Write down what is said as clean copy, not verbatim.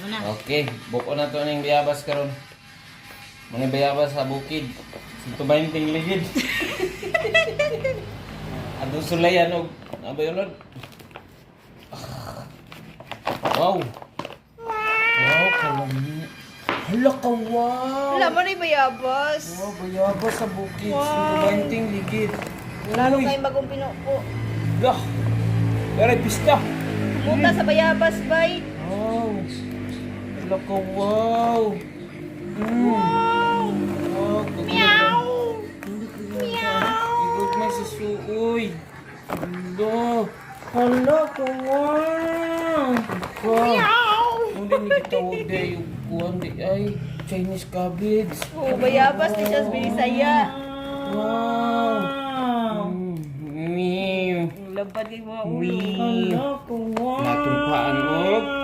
Okay, buko na to ning bayabas karon. Mga bayabas sa bukid. Sinto ba yung tingligid? Adong sulayan og abayon. Wow. Wow, kalami. Hala ka, wow. Wala man ay bayabas. Wow, bayabas sa bukid. Wow. Sinto ba yung tingligid? Lalo Uy. kay bagong pinupo. Dah. Dari pista. Pumunta sa bayabas, bay. Wow. Hala ka, wow. Wow. Wow. Meow. Meow. Igod man sa suoy. Hala. Hala ka, wow. Meow. Hindi ni kita huwag dahil yung kuhan di ay Chinese cabbage. Oh, bayabas ni siya sa Binisaya. Wow. Meow. Lampad kay mga ulo. Meow. Hala ko, wow. Natumpaan og